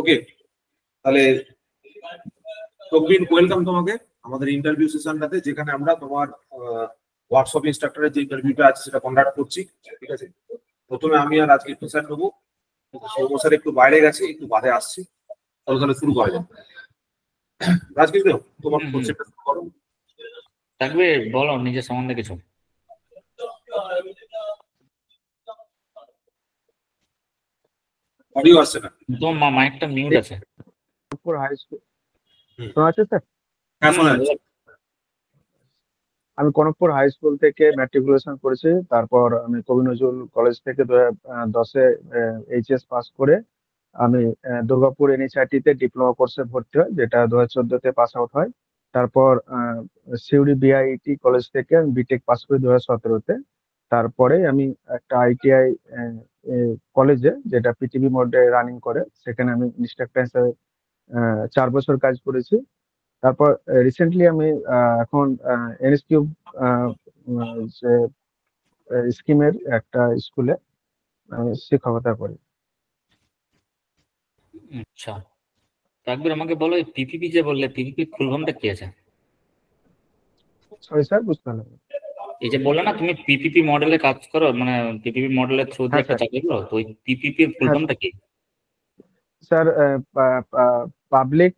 ওকে, তাহলে তকবির ওয়েলকাম তোমাকে আমাদের ইন্টারভিউ সেশনটাতে, যেখানে আমরা তোমার ওয়ার্কশপ ইনস্ট্রাক্টরের যে ইন্টারভিউটা আছে সেটা কন্ডাক্ট করছি। ঠিক আছে, প্রথমে আমি আর আজকে একটু স্যার নেবো, সৌম স্যার একটু বাইরে গেছে, একটু বাদে আসছি। তাহলে শুরু করা যাবে। রাজগীর দেও, তোমার কোশ্চেনটা শুরু করো। থাকবে, বলো নিজের সম্বন্ধে কিছু। অডিও আসছে না, তোমার মাইকটা মিউট আছে। হাই স্কুল শোনা আছে স্যার? হ্যাঁ শোনা যাচ্ছে। আমি কনকপুর হাই স্কুল থেকে ম্যাট্রিকুলেশন করেছি, তারপর আমি কবি নজরুল কলেজ থেকে 2010-এ এইচএস পাস করে আমি দুর্গাপুর এনএইচআইটি-তে ডিপ্লোমা কোর্সে ভর্তি হয়, যেটা 2014-তে পাস আউট হয়। তারপর সিউড়ি বিআইটি কলেজ থেকে আমি বিটেক পাস করি 2017-তে। তারপরে আমি একটা আইটিআই কলেজে, যেটা পিটিভি মোডে রানিং করে, সেখানে আমি ইনস্ট্রাক্টর হিসেবে 4 বছর কাজ করেছি। তারপর রিসেন্টলি আমি এখন এনএসকিউ যে স্কিমের একটা স্কুলে শিক্ষকতা করি। আচ্ছা, একবার আমাকে বলো, পিপিপি যে বললে, পিপিপি ফুল ফর্মটা কি আছে? সরি স্যার, বুঝতে পারলাম না। এই যে বললে না তুমি পিপিপি মডেলে কাজ করো, মানে পিপিপি মডেলের থ্রু দিয়ে হ্যাঁ একটা স্যার। চাকরি করো, তো ওই পিপিপি এর ফুল হ্যাঁ ফর্মটা কি? Sir, public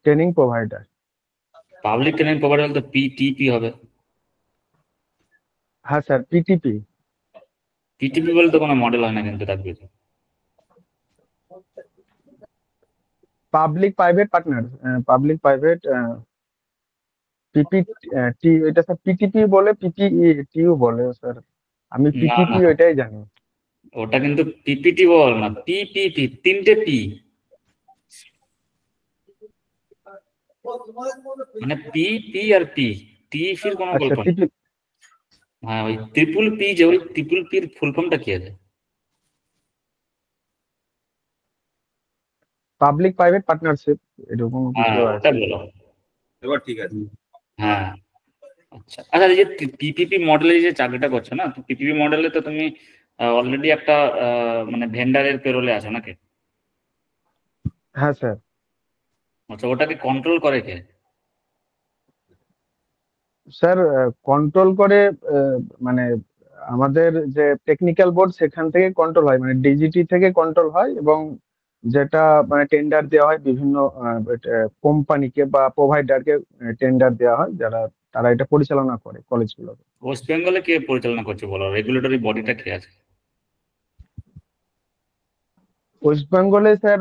training provider. Public training provider তো পিটিপি হবে। হ্যাঁ স্যার, পিটিপি। পিটিপি বলে তো কোনো মডেল হয় না কিন্তু থাকবে। Public private partner, public private PPT, এটা স্যার পিটিপি বলে, পিপিটিও বলে স্যার। আমি না পিটিপি না, ওইটাই জানি। ওটা কিন্তু পিপিটি বল না, পিপিপি, তিনটে পি, মানে পি পি আর পি, টি ফির কোনো আচ্ছা, গল্প নেই। হ্যাঁ, ওই ট্রিপল পি, যে ওই ট্রিপল পির ফুল ফর্মটা কি আছে? পাবলিক প্রাইভেট পার্টনারশিপ, এরকম কিছু হ্যাঁ, ওটা আছে। বলো। এবার ঠিক আছে। হ্যাঁ, আচ্ছা আচ্ছা, এই যে পিপিপি মডেলে যে চাকরিটা করছো না, তো পিপিপি মডেলে তো তুমি অলরেডি একটা মানে ভেন্ডারের পেরোলে আছো নাকি? হ্যাঁ স্যার। আচ্ছা, ওটাকে কন্ট্রোল করে কে? স্যার, কন্ট্রোল করে মানে আমাদের যে টেকনিক্যাল বোর্ড, সেখান থেকে কন্ট্রোল হয়, মানে ডিজিটি থেকে কন্ট্রোল হয়, এবং যেটা মানে টেন্ডার দেওয়া হয় বিভিন্ন কোম্পানিকে বা প্রোভাইডারকে টেন্ডার দেওয়া হয়, যারা তারা এটা পরিচালনা করে কলেজগুলো। ওয়েস্ট বেঙ্গলে কে পরিচালনা করছে বলো, রেগুলেটরি বডিটা কে আছে? ওয়েস্ট বেঙ্গলে স্যার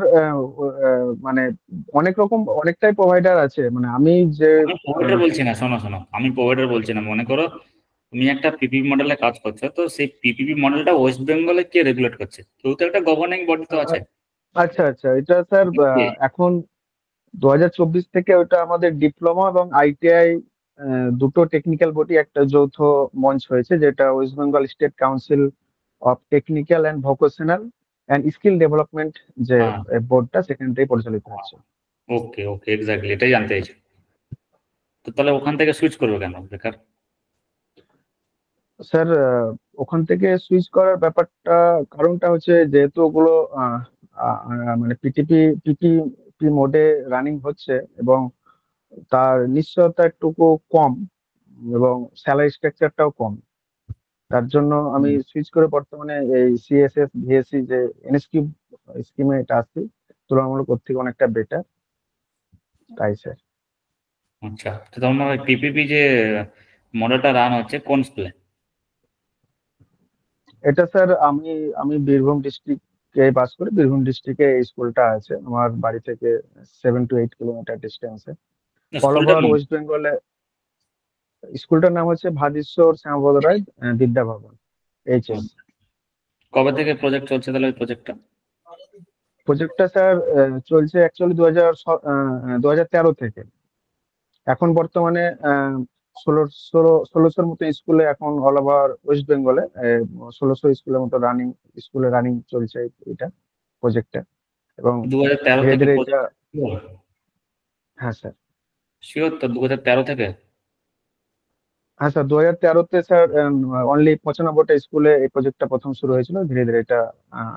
মানে অনেক রকম, অনেকটাই প্রোভাইডার আছে, মানে আমি যে আমি প্রোভাইডার বলছি না, শোনো শোনো, আমি প্রোভাইডার বলছি না। মনে করো তুমি একটা পিপিপি মডেলে কাজ করছো, তো সেই পিপিপি মডেলটা ওয়েস্ট বেঙ্গলে কে রেগুলেট করছে? কেউ তো একটা গভর্নিং বডি তো আছে। আচ্ছা আচ্ছা, এটা স্যার এখন 2024 থেকে ওটা আমাদের ডিপ্লোমা এবং আইটিআই দুটো টেকনিক্যাল বডি একটা যৌথ মঞ্চ হয়েছে, যেটা West Bengal state council of technical and vocational and skill development, যে হ্যাঁ, বোর্ডটা সেখান থেকে পরিচালিত হচ্ছে। ওকে ওকে, এক্স্যাক্টলি এটাই জানতে চাইছি। তো তাহলে ওখান থেকে সুইচ করবো কেন বেকার? স্যার, ওখান থেকে সুইচ করার ব্যাপারটা, কারণটা হচ্ছে যেহেতু ওগুলো মানে পিপি মোডে রানিং হচ্ছে, এবং তার নিশ্চয়তা একটুকু কম, এবং স্যালারি স্ট্রাকচারটাও কম। তার জন্য আমি সুইচ করে বর্তমানে এই সিএসএস ভিএসসি যে এনএসকিউ স্কিমে এটা আছি, তুলনামূলক ওর থেকে অনেকটা বেটার, তাই স্যার। আচ্ছা, তো তোমার ওই পিপিপি যে মডেলটা রান হচ্ছে কোন স্কুলে? এটা স্যার আমি আমি বীরভূম ডিস্ট্রিক্টে বাস করি। বীরভূম ডিস্ট্রিক্টে এই স্কুলটা আছে, আমার বাড়ি থেকে 7 to 8 কিলোমিটার ডিস্টেন্সে। অল স্কুলটার ওভার নাম? ওয়েস্ট বেঙ্গলে স্কুলটার নাম হচ্ছে ভাদেশ্বর শ্যামাপদ রায় বিদ্যা ভবন, এইচএস। কবে থেকে প্রজেক্ট চলছে তাহলে ওই প্রজেক্টটা? প্রজেক্টটা স্যার চলছে অ্যাকচুয়ালি 2013 থেকে। এখন বর্তমানে 1600 মতো স্কুলে, এখন অল ওভার ওয়েস্ট বেঙ্গলে 1600 স্কুলের মতো স্কুলে রানিং চলছে এটা প্রজেক্টটা, এবং 2013 ধীরে থেকে ধীরে এটা। প্রজেক্ট? হ্যাঁ স্যার। শিওর তো 2013 থেকে? হ্যাঁ স্যার, 2013-তে স্যার অনলি 95টা স্কুলে এই প্রজেক্টটা প্রথম শুরু হয়েছিল। ধীরে ধীরে এটা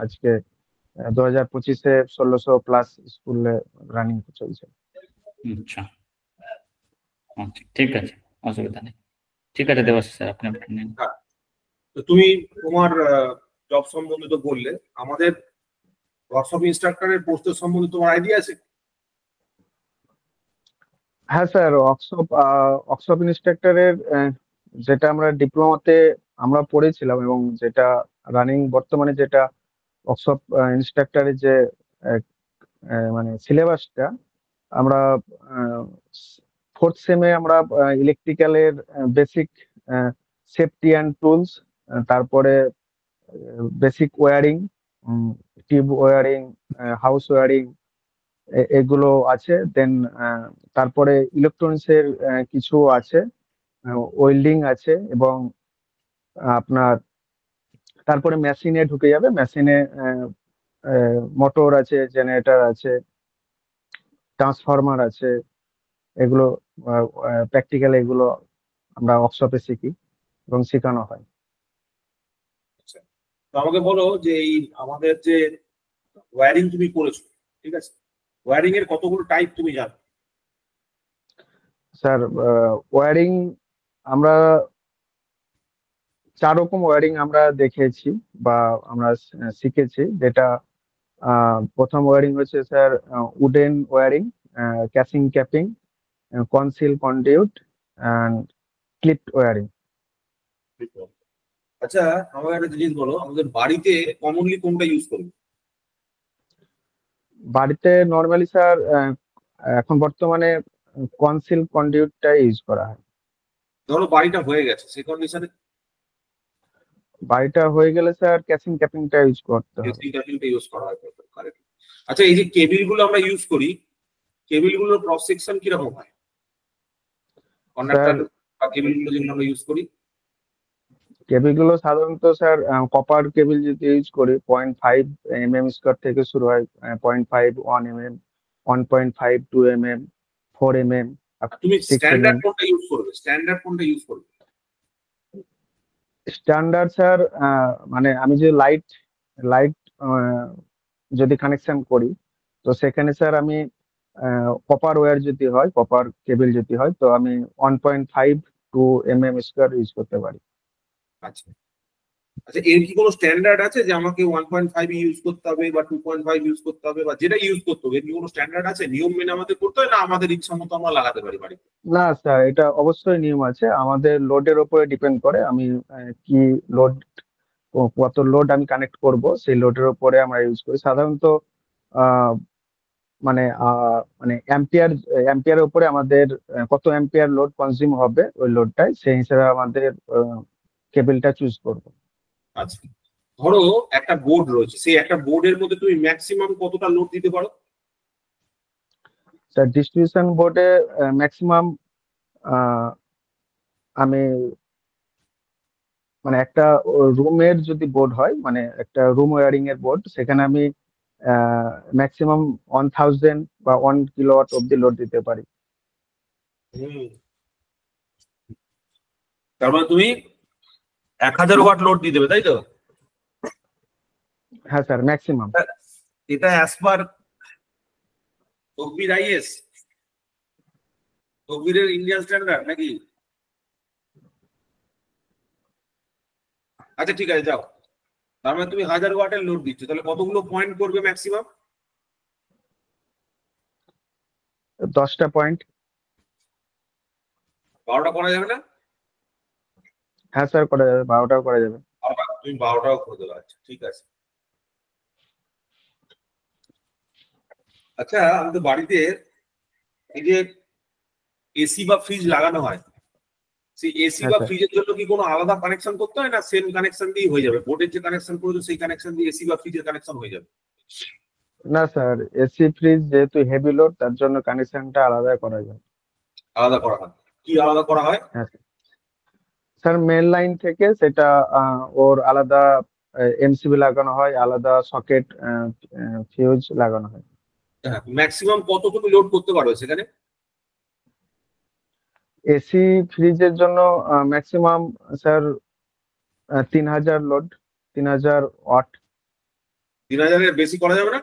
আজকে 2025-এ 1600+ স্কুলে রানিং চলছে। আচ্ছা আচ্ছা, ঠিক আছে, অসুবিধা নেই। ঠিক আছে দেবাশিস স্যার, আপনি আপনি নিন। হ্যাঁ, তো তুমি তোমার জব সম্বন্ধে তো বললে, আমাদের ওয়ার্কশপ ইনস্ট্রাক্টরের পোস্টের সম্বন্ধে তোমার আইডিয়া আছে? হ্যাঁ স্যার, ওয়ার্কশপ ইনস্ট্রাক্টরের যেটা আমরা ডিপ্লোমাতে আমরা পড়েছিলাম এবং যেটা রানিং বর্তমানে যেটা ওয়ার্কশপ ইনস্ট্রাক্টরের যে মানে সিলেবাসটা, আমরা 4th সেমে আমরা ইলেকট্রিক্যালের বেসিক সেফটি অ্যান্ড টুলস, তারপরে basic wiring, tube wiring, house wiring, এগুলো আছে। দেন তারপরে ইলেকট্রনিক্স এর কিছু আছে, ওয়েল্ডিং আছে, এবং আপনার তারপরে মেশিনে ঢুকে যাবে। মেশিনে মোটর আছে, জেনারেটর আছে, ট্রান্সফরমার আছে। এগুলো প্র্যাকটিক্যাল, এগুলো আমরা ওয়ার্কশপে শিখি এবং শেখানো হয়। আচ্ছা, তো আমাকে বলো যে এই আমাদের যে ওয়্যারিং তুমি করেছো, ঠিক আছে, ওয়্যারিং এর কতগুলো টাইপ তুমি জানো? স্যার, ওয়্যারিং আমরা 4 রকম ওয়্যারিং আমরা দেখেছি বা আমরা শিখেছি। যেটা প্রথম ওয়্যারিং হচ্ছে sir wooden wiring, casing capping, concealed conduit and clipped wiring. আচ্ছা, আমাকে একটা জিনিস বলো, আমাদের বাড়িতে কমনলি কোনটা ইউজ করি? বাড়িতে নর্মালি স্যার এখন বর্তমানে কনসিল কন্ডিউটটা ইউজ করা হয়। ধরো বাড়িটা হয়ে গেছে, সেই কন্ডিশনে বাড়িটা হয়ে গেলে স্যার ক্যাসিং ক্যাপিংটা ইউজ করতে হবে। কেসিং ক্যাপিংটা ইউজ করা হয়। Correct. আচ্ছা, এই যে কেবিল গুলো আমরা ইউজ করি, কেবিল গুলোর ক্রস সেকশন কিরকম হয়? কন্ডাক্টর বা কেবিল গুলো যেগুলো আমরা ইউজ করি, কেবিল গুলো সাধারণত স্যার কপার কেবিল যদি ইউজ করি 0.5 mm স্কোয়ার থেকে শুরু হয়, 0.5, 1 mm, 1.5, 2 mm, 4 mm, আর তুমি 6 স্ট্যান্ডার্ড mm। কোনটা ইউজ করবে? স্ট্যান্ডার্ড কোনটা ইউজ করবে? স্ট্যান্ডার্ড স্যার মানে আমি যে লাইট লাইট যদি কানেকশন করি, তো সেখানে স্যার আমি কপার ওয়্যার যদি হয়, কপার কেবিল যদি হয়, তো আমি 1.5 to mm স্কোয়ার ইউজ করতে পারি। আচ্ছা আচ্ছা, এর কি কোনো স্ট্যান্ডার্ড আছে যে আমাকে 1.5 ইউজ করতে হবে বা 2.5 ইউজ করতে হবে বা যেটা ইউজ করতে হবে, এর কি কোনো স্ট্যান্ডার্ড আছে? নিয়ম মেনে আমাদের করতে হয়, না আমাদের ইচ্ছা মতো আমরা লাগাতে পারি বাড়িতে? না স্যার, এটা অবশ্যই নিয়ম আছে। আমাদের লোডের উপরে ডিপেন্ড করে আমি কি লোড, কত লোড আমি কানেক্ট করব, সেই লোডের উপরে আমরা ইউজ করি সাধারণত। আহ, মানে অ্যাম্পিয়ারের উপরে আমাদের কত অ্যাম্পিয়ার লোড কনজিউম হবে ওই লোডটাই, সেই হিসেবে আমাদের কেবলটা চুজ করব। আচ্ছা, ধরো একটা বোর্ড রয়েছে, সেই একটা বোর্ডের মধ্যে তুমি ম্যাক্সিমাম কতটা লোড দিতে পারো? স্যার, ডিস্ট্রিবিউশন বোর্ডে ম্যাক্সিমাম আমি মানে একটা রুমের যদি বোর্ড হয়, মানে একটা রুম ওয়্যারিং এর বোর্ড, সেখানে আমি ম্যাক্সিমাম 1000 বা 1 কিলোওয়াট অব্দি লোড দিতে পারি। হুম, তার মানে তুমি 1000 ওয়াট লোড দিয়ে দেবে, তাই তো? হ্যাঁ স্যার, ম্যাক্সিমাম। এটা অ্যাজ পার তকবির আইএস, তকবিরের ইন্ডিয়ান স্ট্যান্ডার্ড নাকি? আচ্ছা ঠিক আছে, যাও। তার মানে তুমি 1000 ওয়াটের লোড দিচ্ছ, তাহলে কতগুলো পয়েন্ট করবে ম্যাক্সিমাম? 10টা পয়েন্ট। 12টা করা যাবে না? হ্যাঁ স্যার, করা যাবে, 12টাও করা যাবে। তুমি 12টাও করে দেবে, আচ্ছা ঠিক আছে। আচ্ছা, আমাদের বাড়িতে এই যে এসি বা ফ্রিজ লাগানো হয়, সেই এসি হ্যাঁ বা স্যার। ফ্রিজের জন্য কি কোনো আলাদা কানেকশন করতে হয়, না সেম কানেকশন দিয়ে হয়ে যাবে? বোর্ডের যে কানেকশন করেছো সেই কানেকশন দিয়ে এসি বা ফ্রিজের কানেকশন হয়ে যাবে? না স্যার, এসি ফ্রিজ যেহেতু হেভি লোড, তার জন্য কানেকশনটা আলাদা করা যায়। আলাদা করা হয়? কি আলাদা করা হয়? হ্যাঁ স্যার, মেন লাইন থেকে সেটা ওর আলাদা এমসিবি লাগানো হয়, আলাদা সকেট ফিউজ লাগানো হয়। ম্যাক্সিমাম কত তুমি লোড করতে পারো সেখানে? এসি ফ্রিজের জন্য ম্যাক্সিমাম স্যার 3000 লোড, 3000 ওয়াট। 3000-এর বেশি করা যাবে না?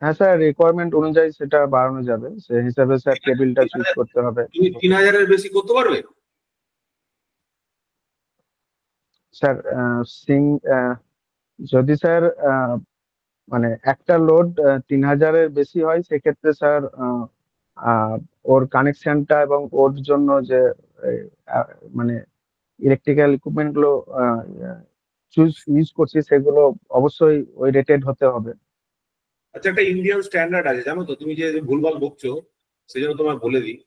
হ্যাঁ স্যার, রিকোয়ারমেন্ট অনুযায়ী সেটা বাড়ানো যাবে, সেই হিসাবে স্যার কেবিলটা চুজ করতে হবে। তুমি 3000-এর বেশি করতে পারবে? স্যার যদি স্যার মানে একটা লোড 3000-এর বেশি হয়, সেক্ষেত্রে স্যার ওর কানেকশনটা এবং ওর জন্য যে আহ, মানে ইলেকট্রিক্যাল ইকুইপমেন্ট গুলো ইউজ করছি, সেগুলো অবশ্যই ওই রেটেড হতে হবে। আচ্ছা, একটা ইন্ডিয়ান স্ট্যান্ডার্ড আছে জানো তো, তুমি যে ভুলভাল বকছো সেজন্য তোমায় বলে দিই।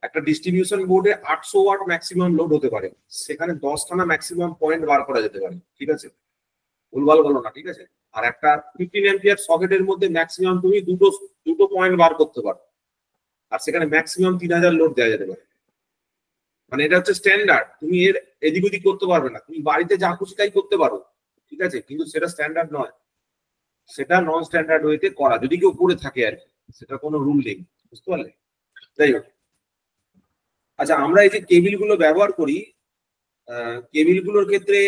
একটা ডিস্ট্রিবিউশন বোর্ডে 800 ওয়াট ম্যাক্সিমাম লোড হতে পারে, সেখানে 10খানা ম্যাক্সিমাম পয়েন্ট বার করা যেতে পারে, ঠিক আছে? ভুলভাল বলো না, ঠিক আছে? আর একটা 15 অ্যাম্পিয়ার সকেটের মধ্যে ম্যাক্সিমাম তুমি দুটো দুটো পয়েন্ট বার করতে পারো, আর সেখানে ম্যাক্সিমাম 3000 লোড দেওয়া যেতে পারে। মানে এটা হচ্ছে স্ট্যান্ডার্ড, তুমি এর এদিক ওদিক করতে পারবে না। তুমি বাড়িতে যা খুশি তাই করতে পারো, ঠিক আছে, কিন্তু সেটা স্ট্যান্ডার্ড নয়। সেটা নন স্ট্যান্ডার্ড ওয়েতে করা, যদি কেউ করে থাকে আর কি, সেটা কোনো রুল নেই, বুঝতে পারলে? যাই হোক, আচ্ছা, আমরা এই যে কেবিল গুলো ব্যবহার করি, কেবিল গুলোর ক্ষেত্রে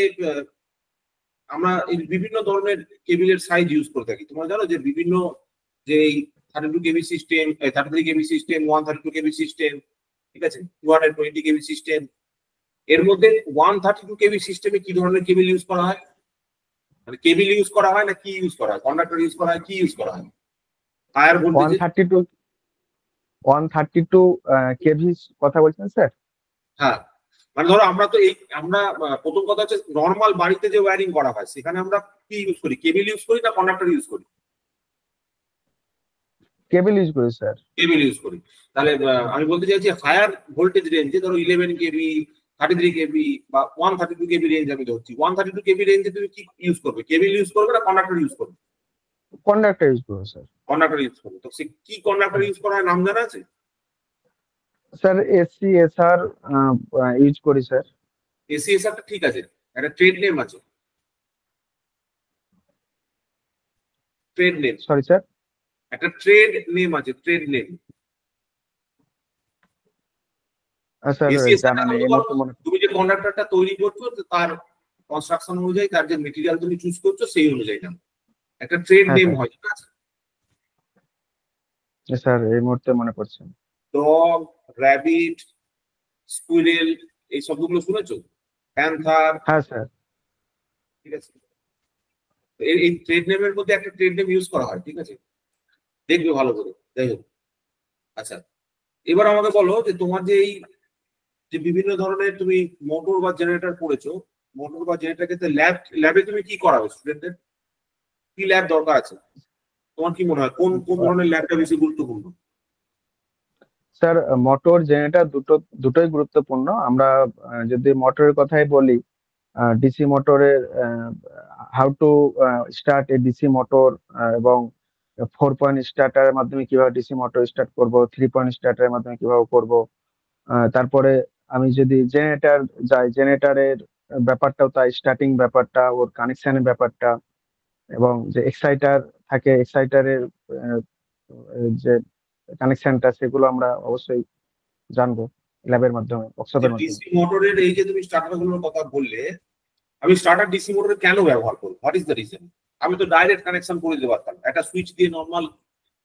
আমরা এই বিভিন্ন ধরনের কেবিলের সাইজ ইউজ করে থাকি। তোমরা জানো যে বিভিন্ন, যে 32 কেবি সিস্টেম, 33 কেবি সিস্টেম, 132 কেবি সিস্টেম, ঠিক আছে, 220 কেবি সিস্টেম। এর মধ্যে 132 কেবি সিস্টেমে কি ধরনের কেবিল ইউজ করা হয়? মানে কেবিল ইউজ করা হয় না কি ইউজ করা হয়, কন্ডাক্টর ইউজ করা হয়, কি ইউজ করা হয়? হায়ার ভোল্টেজে 132 কেভি কথা বলছেন স্যার? হ্যাঁ, মানে ধরো আমরা প্রথম কথা হচ্ছে নর্মাল বাড়িতে যে ওয়্যারিং করা হয়, সেখানে আমরা কি ইউজ করি, কেবিল ইউজ করি না কন্ডাক্টর ইউজ করি? কেবল ইউজ করি স্যার। কেবিল ইউজ করি। তাহলে আমি বলতে চাইছি হায়ার ভোল্টেজ রেঞ্জে, ধরো 11 কেবি, 33 কেবি বা 132 কেবি রেঞ্জ আমি ধরছি, 132 কেবি রেঞ্জে তুমি কি ইউজ করবে, কেবিল ইউজ করবে না কন্ডাক্টর ইউজ করবে? কন্ডাক্টর ইউজ করবো স্যার। কন্ডাক্টর ইউজ করবে। তো সে কি কন্ডাক্টর ইউজ করা হয় নাম জানা আছে? স্যার এসি/এসআর ইউজ করি স্যার। এসিএসআরটা ঠিক আছে, একটা ট্রেড নেম আছে, ট্রেড নেম, সরি স্যার। একটা ট্রেড নেম আছে, ট্রেড নেম। স্যার জানা নেই এই মুহূর্তে মনে। তুমি যে কন্ডাক্টরটা তৈরি করছো, তার কনস্ট্রাকশন অনুযায়ী, তার যে মেটেরিয়াল তুমি চুজ করছো সেই অনুযায়ী নাম, একটা ট্রেড হ্যাঁ নেম স্যার। হয়, ঠিক আছে? স্যার এই মুহূর্তে মনে পড়ছে না। ডগ, র্যাবিট, স্কুইরেল, এই শব্দগুলো শুনেছো? প্যান্থার, হ্যাঁ স্যার। ঠিক আছে। এই ট্রেড নেমের মধ্যে একটা ট্রেড নেম ইউজ করা হয়, ঠিক আছে, দেখবে ভালো করে। যাই হোক, আচ্ছা, এবার আমাকে বলো যে তোমার যে এই যে বিভিন্ন ধরনের তুমি মোটর বা জেনারেটর পড়েছো, মোটর বা জেনারেটর ক্ষেত্রে ল্যাবে তুমি কি করাবে স্টুডেন্টদের? কি ল্যাব দরকার আছে? তোমার কি মনে হয় কোন কোন ধরনের ল্যাবটা বেশি গুরুত্বপূর্ণ? স্যার মোটর জেনারেটর দুটোই গুরুত্বপূর্ণ। আমরা যদি মোটরের কথাই বলি, ডিসি মোটরের how to start A DC motor, এবং 4 পয়েন্ট স্টার্টারের মাধ্যমে কিভাবে ডিসি মোটর স্টার্ট করব, 3 পয়েন্ট স্টার্টারের মাধ্যমে কিভাবে করব। তারপরে আমি যদি জেনারেটর যাই, জেনারেটরের ব্যাপারটাও তাই, স্টার্টিং ব্যাপারটা, ওর কানেকশনের ব্যাপারটা, এবং যে এক্সাইটার থাকে, এক্সাইটারের যে কানেকশনটা, সেগুলো আমরা অবশ্যই জানবো ল্যাবের মাধ্যমে, ওয়ার্কশপের মাধ্যমে। ডিসি মোটরের এই যে তুমি স্টার্টারগুলোর কথা বললে, আমি স্টার্টার ডিসি মোটরে কেন ব্যবহার করবো, হোয়াট ইজ দ্য রিজন? আমি তো ডাইরেক্ট কানেকশন করে দিতে পারতাম, একটা সুইচ দিয়ে, নর্মাল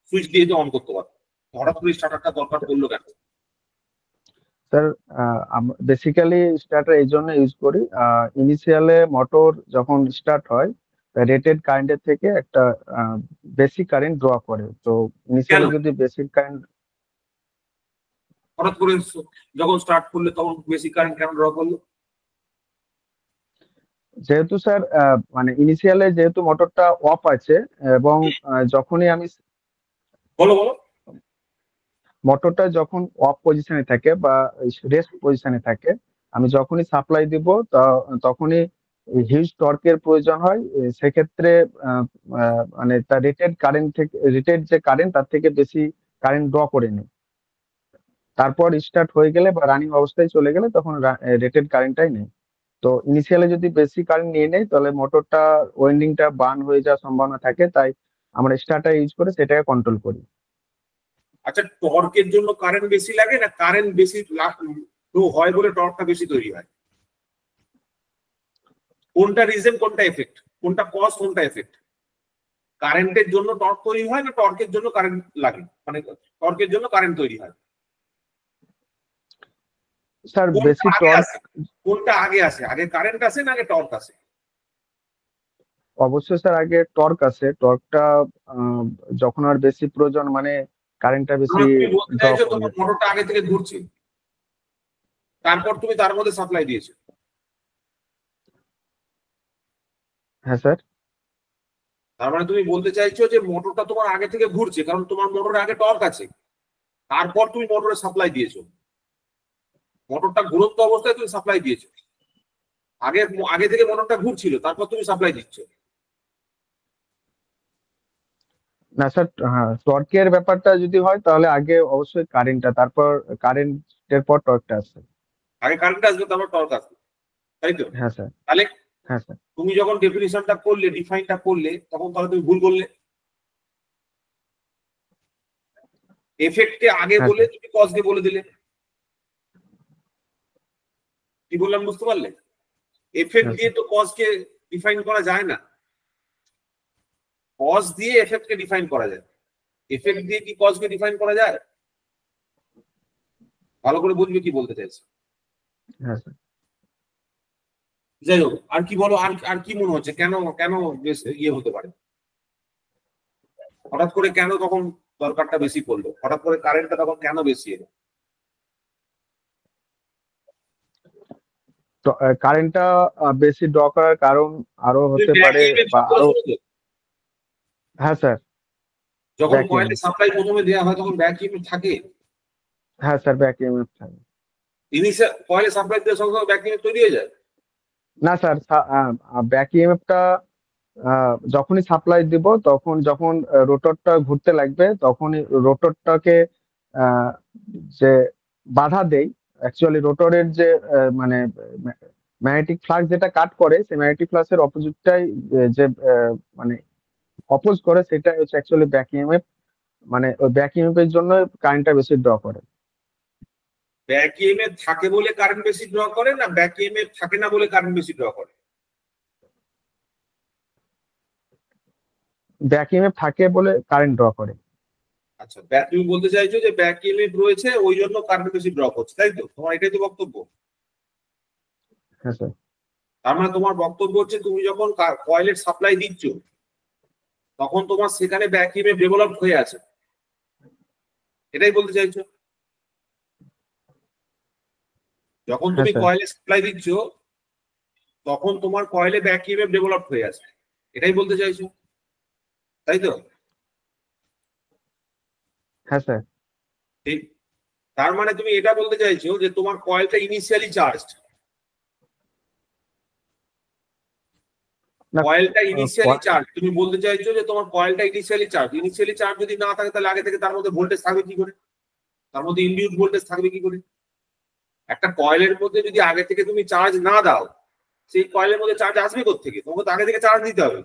সুইচ দিয়ে তো অন করতে পারতাম। হঠাৎ করে স্টার্টারটা দরকার পড়লো কেন? স্যার বেসিক্যালি স্টার্টার এই জন্য ইউজ করি, ইনিশিয়ালে মোটর যখন স্টার্ট হয়, রেটেড কারেন্টের থেকে একটা বেসিক কারেন্ট ড্র করে। তো ইনিশিয়ালি যদি বেসিক কারেন্ট, হঠাৎ করে যখন স্টার্ট করলে তখন বেসিক কারেন্ট কেন ড্র করলো? যেহেতু স্যার মানে ইনিশিয়ালে যেহেতু মোটরটা অফ আছে, এবং যখনই আমি বলো বলো। মোটরটা যখন অফ পজিশনে থাকে বা রেস্ট পজিশনে থাকে, আমি যখনই সাপ্লাই দিব তখনই হিউজ টর্কের প্রয়োজন হয়। সেক্ষেত্রে মানে তার রেটেড কারেন্ট থেকে, রেটেড যে কারেন্ট তার থেকে বেশি কারেন্ট ড্র করে নেয়। তারপর স্টার্ট হয়ে গেলে বা রানিং অবস্থায় চলে গেলে তখন রেটেড কারেন্টটাই নেই। তো ইনিশিয়ালি যদি বেশি কারেন্ট নিয়ে নেয়, তাহলে মোটরটা ওয়েন্ডিংটা বার্ন হয়ে যাওয়ার সম্ভাবনা থাকে, তাই আমরা স্টার্টার ইউজ করে সেটাকে কন্ট্রোল করি। আচ্ছা, টর্কের জন্য কারেন্ট বেশি লাগে না কারেন্ট বেশি ফ্লো হয় বলে টর্কটা বেশি তৈরি হয়? কোনটা রিজন কোনটা এফেক্ট, কোনটা কজ কোনটা এফেক্ট? কারেন্টের জন্য টর্ক তৈরি হয় না টর্কের জন্য কারেন্ট লাগে, মানে টর্কের জন্য কারেন্ট তৈরি হয়? স্যার বেশি টর্ক কোনটা আগে আসে, আগে কারেন্ট আসে না আগে টর্ক আসে? অবশ্যই স্যার আগে টর্ক আসে। টর্কটা যখন আর বেশি প্রয়োজন মানে কারেন্টটা বেশি তুমি বলতে ড্র চাইছো করবে। তোমার মোটরটা আগে থেকে ঘুরছে, তারপর তুমি তার মধ্যে সাপ্লাই দিয়েছো। হ্যাঁ স্যার। তার মানে তুমি বলতে চাইছো যে মোটরটা তোমার আগে থেকে ঘুরছে, কারণ তোমার মোটরে আগে টর্ক আছে, তারপর তুমি মোটরে সাপ্লাই দিয়েছো। মোটরটা ঘুরন্ত অবস্থায় তুমি সাপ্লাই দিয়েছো, আগে আগে থেকে মোটরটা ঘুরছিল, তারপর তুমি সাপ্লাই দিচ্ছ। না স্যার, হ্যাঁ টর্কের ব্যাপারটা যদি হয় তাহলে আগে অবশ্যই কারেন্টটা, তারপর কারেন্টের পর টর্কটা আসে। আগে কারেন্ট আসবে তারপর টর্ক আসবে, তাই তো? হ্যাঁ স্যার। তাহলে হ্যাঁ স্যার। তুমি যখন ডেফিনিশনটা করলে, ডিফাইনটা করলে, তখন তাহলে তুমি ভুল করলে। এফেক্টকে আগে হ্যাঁ বলে স্যার। তুমি কজকে বলে দিলে। কি বললাম বুঝতে পারলে? এফেক্ট হ্যাঁ দিয়ে স্যার। তো কজকে ডিফাইন করা যায় না, কজ দিয়ে এফেক্টকে ডিফাইন করা যায়। এফেক্ট দিয়ে কি কজকে ডিফাইন করা যায়? ভালো করে বুঝবে কি বলতে চাইছে। হ্যাঁ স্যার। যাই হোক, আর কি বলো, আর আর কি মনে হচ্ছে কেন কেন বেশ ইয়ে হতে পারে? হঠাৎ করে কেন তখন দরকারটা বেশি পড়লো, হঠাৎ করে কারেন্টটা তখন কেন বেশি এলো? তো কারেন্টটা বেশি ড্র করার কারণ আরো তুমি হতে ব্যাক পারে ইএমএফ বা শব্দটা আরো। শুনেছো? হ্যাঁ স্যার। যখন ব্যাক কয়েলে ইএমএফ। সাপ্লাই প্রথমে দেওয়া হয় তখন ব্যাক ইএমএফ থাকে। হ্যাঁ স্যার, ব্যাক ইএমএফ থাকে। ইনিশিয়াল কয়েলে সাপ্লাই দেওয়ার সঙ্গে সঙ্গে ব্যাক ইএমএফ তৈরি হয়ে যায়। না স্যার, ব্যাক ইএমএফটা যখনই সাপ্লাই দিব তখন যখন রোটরটা ঘুরতে লাগবে তখনই রোটরটাকে যে বাধা দেই, অ্যাকচুয়ালি রোটরের যে মানে ম্যাগনেটিক ফ্লাক্স যেটা কাট করে সেই ম্যাগনেটিক ফ্লাক্সের অপোজিটটাই যে মানে অপোজ করে, সেটা হচ্ছে অ্যাকচুয়ালি ব্যাক ইএমএফ। মানে ওই ব্যাক ইএমএফ এর জন্য কারেন্টটা বেশি ড্র করে। ব্যাক ইএমএফ থাকে বলে কারেন্ট বেশি ড্র করে না ব্যাক ইএমএফ থাকে না বলে কারেন্ট বেশি ড্র করে? ব্যাক ইএমএফ থাকে বলে কারেন্ট ড্র করে। আচ্ছা, তুমি বলতে চাইছো যে ব্যাক ইএমএফ রয়েছে ওই জন্য কারেন্ট বেশি ড্র করছে, তাই তো? তোমার এটাই তো বক্তব্য? হ্যাঁ স্যার। তার মানে তোমার বক্তব্য হচ্ছে তুমি যখন কয়েলের সাপ্লাই দিচ্ছ তখন তোমার সেখানে ব্যাক ইএমএফ ডেভেলপ হয়ে আছে, এটাই বলতে চাইছো? যখন হ্যাঁ তুমি স্যার। কয়েলে সাপ্লাই দিচ্ছ তখন তোমার কয়েলে ব্যাক ইএমএফ ডেভেলপ হয়ে আছে, এটাই বলতে চাইছো, তাই তো? হ্যাঁ স্যার। ঠিক। তার মানে তুমি এটা বলতে চাইছো যে তোমার কয়েলটা ইনিশিয়ালি চার্জড, না কয়েলটা ইনিশিয়ালি ক- চার্জ। তুমি বলতে চাইছো যে তোমার কয়েলটা ইনিশিয়ালি চার্জ, ইনিশিয়ালি চার্জ যদি না থাকে তাহলে আগে থেকে তার মধ্যে ভোল্টেজ থাকবে কি করে, তার মধ্যে ইনডিউসড ভোল্টেজ থাকবে কি করে? একটা কয়েলের মধ্যে যদি আগে থেকে তুমি চার্জ না দাও সেই কয়েলের মধ্যে চার্জ আসবে কোত্থেকে? তোমাকে তো আগে থেকে চার্জ দিতে হবে।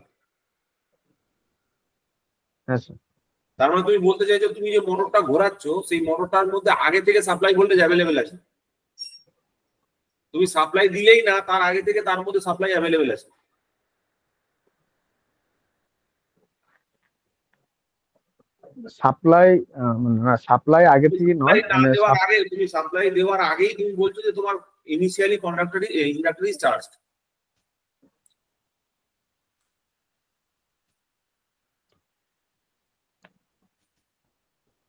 হ্যাঁ স্যার। তার মানে তুমি বলতে চাইছো তুমি যে মোটরটা ঘোরাচ্ছ সেই মোটরটার মধ্যে আগে থেকে সাপ্লাই ভোল্টেজ অ্যাভেলেবেল আছে, তুমি সাপ্লাই দিলেই না তার আগে থেকে তার মধ্যে সাপ্লাই অ্যাভেলেবেল আছে। সাপ্লাই না, সাপ্লাই আগে থেকে নয়, সাপ্লাই না মানে দেওয়ার আগে, তুমি সাপ্লাই দেওয়ার আগেই তুমি বলছো যে তোমার ইনিশিয়ালি ইন্ডাক্টর ইজ চার্জ।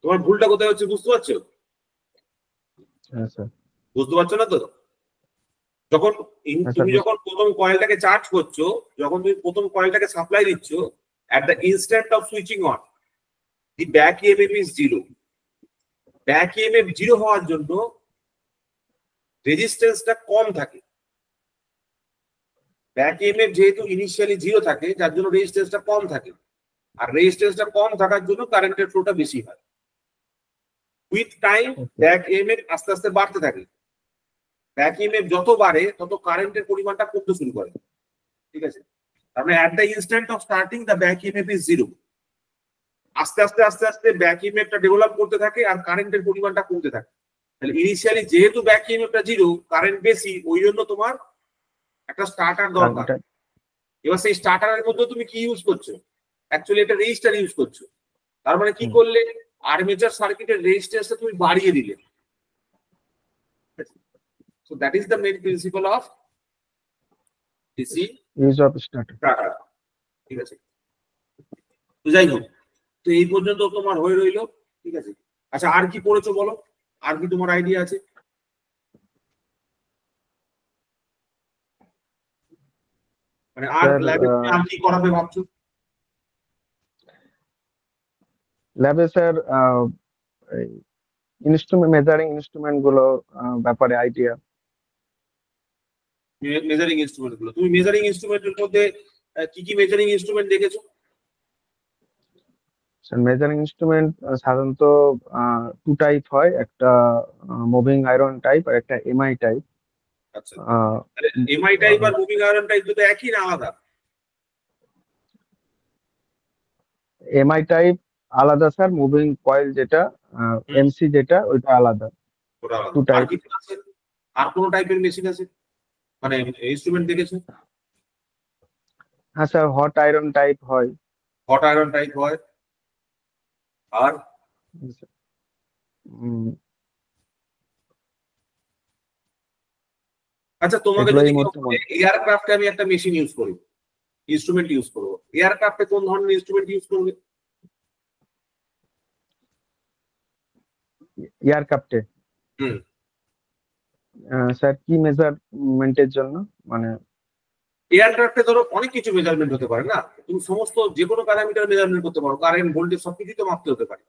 তোমার ভুলটা কোথায় হচ্ছে বুঝতে পারছো? হ্যাঁ স্যার। বুঝতে পারছো না তো? যখন হ্যাঁ স্যার। তুমি যখন প্রথম কয়েলটাকে চার্জ করছো, যখন তুমি প্রথম কয়েলটাকে সাপ্লাই দিচ্ছ, at the instant of switching on the back EMF is 0. Back EMF 0 হওয়ার জন্য রেজিস্ট্যান্সটা কম থাকে। ব্যাক ইএমএফ যেহেতু ইনিশিয়ালি 0 থাকে যার জন্য রেজিস্ট্যান্সটা কম থাকে, আর রেজিস্ট্যান্সটা কম থাকার জন্য কারেন্টের ফ্লোটা বেশি হয়। উইথ টাইম ব্যাক ইএমএফ আস্তে আস্তে বাড়তে থাকে, ব্যাক ইএমএফ যত বাড়ে তত কারেন্টের পরিমাণটা কমতে শুরু করে, ঠিক আছে? তার মানে at the instant of starting the back EMF is 0. আস্তে আস্তে আস্তে আস্তে ব্যাক ইএমএফটা ডেভেলপ করতে থাকে আর কারেন্টের পরিমাণটা কমতে থাকে। তাহলে ইনিশিয়ালি যেহেতু ব্যাক ইএমএফটা জিরো, কারেন্ট বেশি, ওই জন্য তোমার একটা স্টার্টার দরকার। এবার সেই স্টার্টারের মধ্যে তুমি কি ইউজ করছো? অ্যাকচুয়ালি এটা রেজিস্টার ইউজ করছো। তার মানে কি করলে, আর্মেচার সার্কিটের রেজিস্ট্যান্সটা তুমি বাড়িয়ে দিলে। So that is the main principle of DC use of starter. ঠিক আছে, তো যাই হোক, তো এই পর্যন্ত তোমার হয়ে রইলো। ঠিক আছে, আচ্ছা আর কি পড়েছো বলো, আর কি তোমার আইডিয়া আছে? মানে আর ল্যাবে আর কি করাবে ভাবছো? ল্যাবে স্যার ইনস্ট্রুমেন্ট, মেজারিং ইনস্ট্রুমেন্ট গুলো ব্যাপারে আইডিয়া। মেজারিং ইনস্ট্রুমেন্ট গুলো, তুমি মেজারিং ইনস্ট্রুমেন্টের মধ্যে কি কি মেজারিং ইনস্ট্রুমেন্ট দেখেছো? স্যার মেজারিং ইনস্ট্রুমেন্ট সাধারণত টু টাইপ হয়, একটা মুভিং আয়রন টাইপ আর একটা এমআই টাইপ। আচ্ছা, MI type are moving iron type দুটো একই না আলাদা? এমআই টাইপ আলাদা স্যার, মুভিং কয়েল যেটা এমসি যেটা ওইটা আলাদা। Two type. আর কোন টাইপের মেশিন আছে, মানে ইনস্ট্রুমেন্ট দেখেছো? হ্যাঁ স্যার, হট আয়রন টাইপ হয়। হট আয়রন টাইপ হয়, আর আচ্ছা তোমাকে যদি এয়ারক্রাফটে আমি একটা মেশিন ইউজ করি, ইনস্ট্রুমেন্ট ইউজ করবো, এয়ারক্রাফটে কোন ধরনের ইনস্ট্রুমেন্ট ইউজ করবে? এয়ারক্রাফটে স্যার কি মেজারমেন্টের জন্য? মানে এয়ারক্রাফটে ধরো অনেক কিছু মেজারমেন্ট হতে পারে না, তুমি সমস্ত যে কোনো প্যারামিটার মেজারমেন্ট করতে পারো, কারেন্ট ভোল্টেজ সবকিছু তো মাপতে হতে পারে।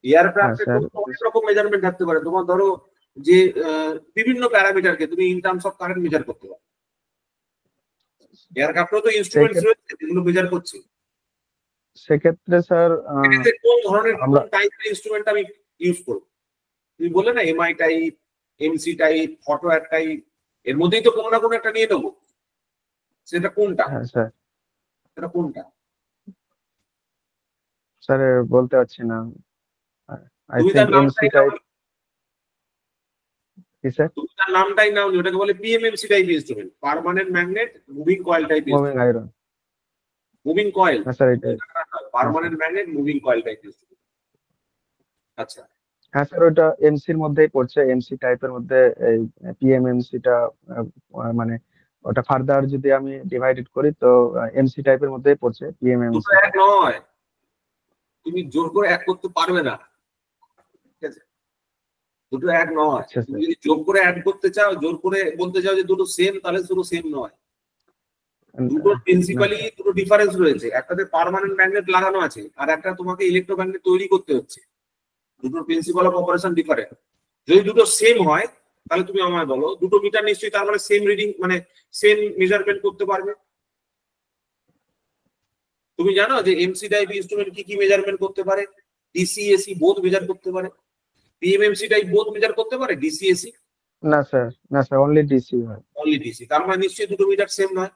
এয়ারক্রাফটে অনেক রকম মেজারমেন্ট থাকতে পারে, তোমার ধরো যে বিভিন্ন প্যারামিটারকে তুমি in terms of current measure করতে পারো। এয়ারক্রাফটেও তো ইনস্ট্রুমেন্টস রয়েছে যেগুলো মেজার করছে। সেক্ষেত্রে স্যার কোন ধরনের কোন টাইপের ইনস্ট্রুমেন্ট আমি ইউজ করব? তুমি বললে না এমআই টাইপ, এমসি টাইপ, ফটোয়ার টাইপ, এর মধ্যেই তো কোনো না কোনো একটা নিয়ে নেবো। সেটা কোনটা? হ্যাঁ স্যার, সেটা কোনটা স্যার বলতে পারছি না। আই তুমি থিংক এমসি টাইপ। কি স্যার? তুমি তার নামটাই নাও, ওটাকে বলে PMMC type instrument, permanent magnet moving coil type moving iron, moving coil. হ্যাঁ স্যার এটা permanent magnet moving coil type instrument. আচ্ছা হ্যাঁ স্যার, ওটা এমসির মধ্যেই পড়ছে। এমসি টাইপের মধ্যে এই পিএমএমসিটা মানে ওটা ফার্দার যদি আমি ডিভাইডেড করি তো এমসি টাইপের মধ্যেই পড়ছে পিএমএমসি। দুটো এক নয়, তুমি জোর করে এক করতে পারবে না, ঠিক আছে? দুটো এক নয়। তুমি যদি জোর করে অ্যাড করতে চাও, জোর করে বলতে চাও যে দুটো সেম, তাহলে দুটো সেম নয়। দুটো প্রিন্সিপালি দুটো ডিফারেন্স রয়েছে। একটাতে পার্মানেন্ট ম্যাগনেট লাগানো আছে আর একটা তোমাকে ইলেকট্রোম্যাগনেট তৈরি করতে হচ্ছে। দুটোর প্রিন্সিপাল অফ অপারেশন ডিফারেন্ট। যদি দুটো সেম হয় তাহলে তুমি আমায় বলো, দুটো মিটার নিশ্চয়ই তার মানে সেম রিডিং, মানে সেম মেজারমেন্ট করতে পারবে। তুমি জানো যে এমসি টাইপ ইনস্ট্রুমেন্ট কি কি মেজারমেন্ট করতে পারে? ডিসি এসি বোথ মেজার করতে পারে। পিএমএমসি টাইপ বোথ মেজার করতে পারে, ডিসি এসি? না স্যার, না স্যার, অনলি ডিসি হয়। অনলি ডিসি, তার মানে নিশ্চয়ই দুটো মিটার সেম নয়।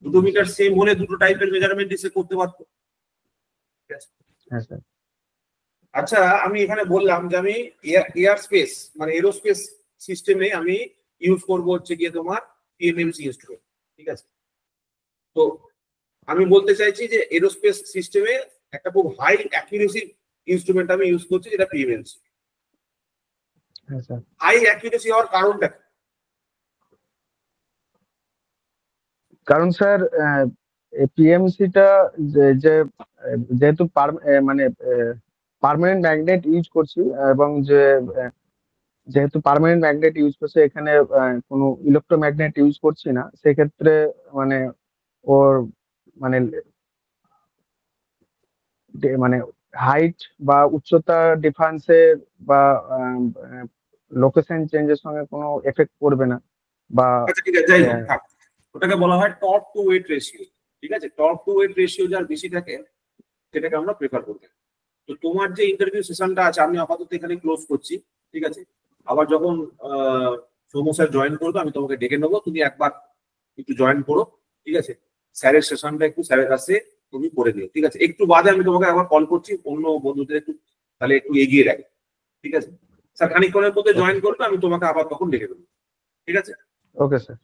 দুটো মিটার সেম হলে দুটো টাইপের মেজারমেন্ট ডিসে করতে পারতো। হ্যাঁ স্যার। আচ্ছা আমি এখানে বললাম যে আমি এয়ার স্পেস মানে এরোস্পেস সিস্টেমে আমি ইউজ করব হচ্ছে গিয়ে তোমার পিএমএমসি ইনস্ট্রুমেন্ট, ঠিক আছে? তো আমি বলতে চাইছি যে এরোস্পেস সিস্টেমে একটা খুব হাই অ্যাকুরেসি ইনস্ট্রুমেন্ট আমি ইউজ করছি, যেটা পিএমএমসি। হ্যাঁ স্যার। হাই অ্যাকুরেসি হওয়ার কারণটা? কারণ স্যার পিএমসিটা যেহেতু মানে পার্মানেন্ট ম্যাগনেট ইউজ করছি, এবং যেহেতু পার্মানেন্ট ম্যাগনেট ইউজ করছে, এখানে কোনো ইলেকট্রোম্যাগনেট ইউজ করছি না, সেক্ষেত্রে মানে ওর মানে মানে হাইট বা উচ্চতা ডিফারেন্সে বা লোকেশন চেঞ্জের সঙ্গে কোনো এফেক্ট পড়বে না। বা ঠিক আছে, যাই হোক, ওটাকে বলা হয় টর্ক টু ওয়েট রেশিও, ঠিক আছে? টর্ক টু ওয়েট রেশিও যার বেশি থাকে সেটাকে আমরা প্রেফার করব। তো তোমার যে ইন্টারভিউ সেশনটা আছে আমি আপাতত এখানে ক্লোজ করছি, ঠিক আছে? আবার যখন সৌম্য স্যার জয়েন করবে আমি তোমাকে ডেকে নেবো, তুমি একবার একটু জয়েন করো, ঠিক আছে? স্যারের সেশনটা একটু স্যারের কাছে তুমি করে দিও, ঠিক আছে? একটু বাদে আমি তোমাকে একবার কল করছি, অন্য বন্ধুদের একটু তাহলে একটু এগিয়ে রাখি, ঠিক আছে? স্যার খানিকক্ষণের মধ্যে জয়েন করবে, আমি তোমাকে আবার তখন ডেকে দেবো, ঠিক আছে? Okay sir.